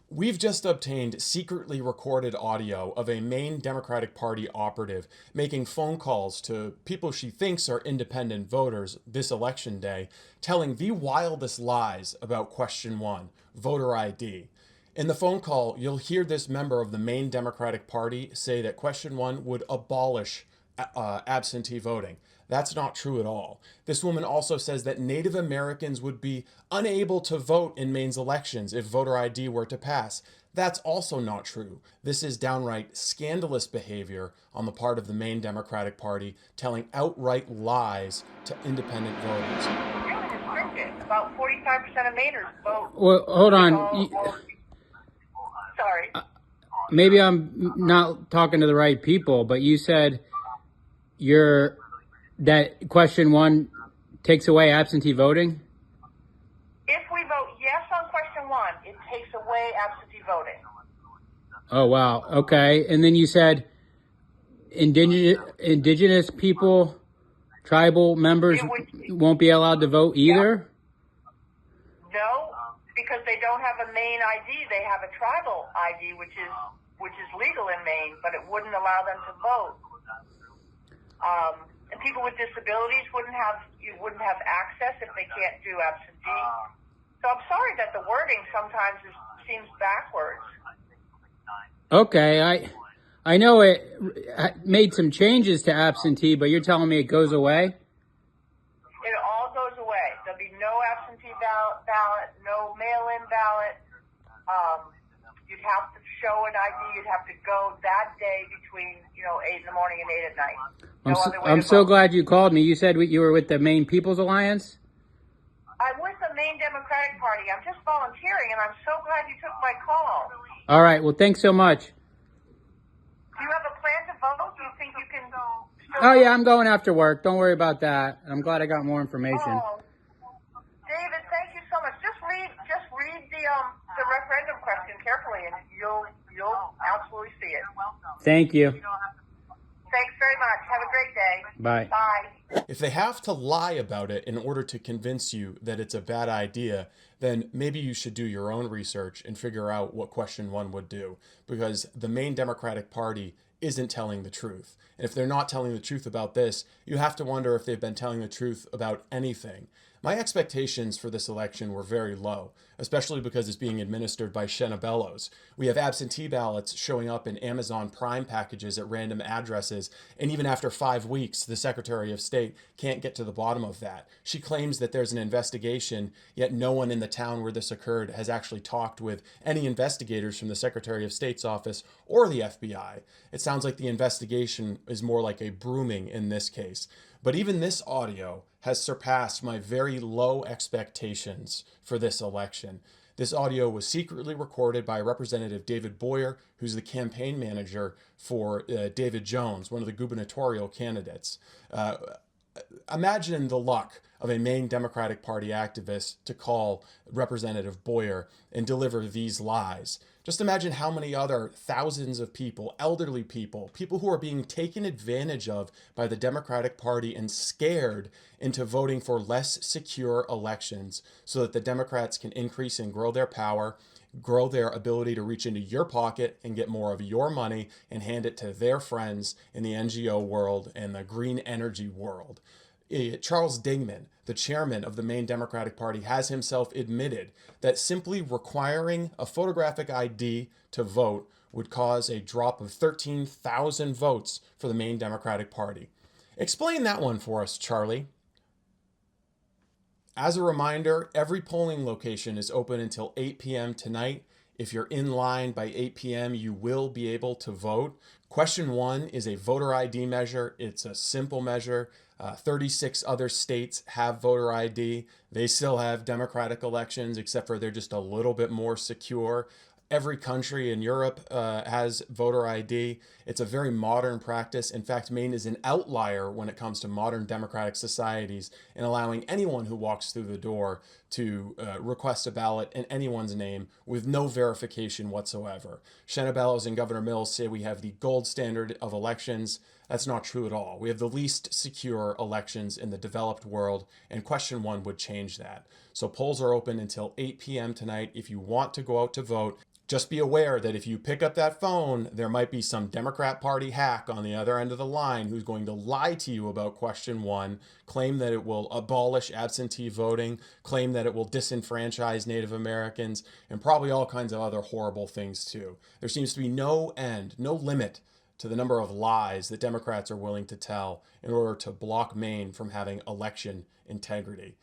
We've just obtained secretly recorded audio of a Maine Democratic Party operative making phone calls to people she thinks are independent voters this election day, telling the wildest lies about question one, voter ID. In the phone call, you'll hear this member of the Maine Democratic Party say that question one would abolish absentee voting. That's not true at all. This woman also says that Native Americans would be unable to vote in Maine's elections if voter ID were to pass. That's also not true. This is downright scandalous behavior on the part of the Maine Democratic Party, telling outright lies to independent voters. Really restricted. About 45% of Mainers vote. Well, hold on. Sorry. Maybe I'm not talking to the right people, but you said that question one takes away absentee voting? If we vote yes on question one, it takes away absentee voting. Oh, wow. Okay. And then you said indigenous people, tribal members won't be allowed to vote either? No, because they don't have a Maine ID. They have a tribal ID, which is legal in Maine, but it wouldn't allow them to vote. And people with disabilities wouldn't have access if they can't do absentee. So I'm sorry that the wording sometimes seems backwards. Okay, I know it made some changes to absentee, but you're telling me it goes away? It all goes away. There'll be no absentee ballot, no mail-in ballot. You'd have to show an ID. You'd have to go that day between 8 in the morning and 8 at night. I'm so glad you called me. You said you were with the Maine People's Alliance? I'm with the Maine Democratic Party. I'm just volunteering, and I'm so glad you took my call. All right. Well, thanks so much. Do you have a plan to vote? Do you think you can Oh, yeah, I'm going after work. Don't worry about that. I'm glad I got more information. Oh, David, thank you so much. Just read the referendum question carefully, and you'll absolutely see it. Thank you. Thanks very much. Have a great day. Bye. Bye. If they have to lie about it in order to convince you that it's a bad idea, then maybe you should do your own research and figure out what question one would do, because the Maine Democratic Party isn't telling the truth. And if they're not telling the truth about this, you have to wonder if they've been telling the truth about anything. My expectations for this election were very low, especially because it's being administered by Shenna Bellows. We have absentee ballots showing up in Amazon Prime packages at random addresses, and even after 5 weeks, the Secretary of State can't get to the bottom of that. She claims that there's an investigation, yet no one in the town where this occurred has actually talked with any investigators from the Secretary of State's office or the FBI. It sounds like the investigation is more like a brooming in this case. But even this audio has surpassed my very low expectations for this election. This audio was secretly recorded by Representative David Boyer, who's the campaign manager for David Jones, one of the gubernatorial candidates. Imagine the luck of a Maine Democratic Party activist to call Representative Boyer and deliver these lies. Just imagine how many other thousands of people, elderly people, people who are being taken advantage of by the Democratic Party and scared into voting for less secure elections so that the Democrats can increase and grow their power, grow their ability to reach into your pocket and get more of your money and hand it to their friends in the NGO world and the green energy world. Charles Dingman, the chairman of the Maine Democratic Party, has himself admitted that simply requiring a photographic ID to vote would cause a drop of 13,000 votes for the Maine Democratic Party. Explain that one for us, Charlie. As a reminder, every polling location is open until 8 p.m. tonight. If you're in line by 8 p.m., you will be able to vote. Question one is a voter ID measure. It's a simple measure. 36 other states have voter ID. They still have democratic elections, except for they're just a little bit more secure. Every country in Europe has voter ID. It's a very modern practice. In fact, Maine is an outlier when it comes to modern democratic societies in allowing anyone who walks through the door to request a ballot in anyone's name with no verification whatsoever. Shenna Bellows and Governor Mills say we have the gold standard of elections. That's not true at all. We have the least secure elections in the developed world, and question one would change that. So polls are open until 8 p.m. tonight. If you want to go out to vote, just be aware that if you pick up that phone, there might be some Democrat Party hack on the other end of the line who's going to lie to you about question one, claim that it will abolish absentee voting, claim that it will disenfranchise Native Americans, and probably all kinds of other horrible things too. There seems to be no end, no limit to the number of lies that Democrats are willing to tell in order to block Maine from having election integrity.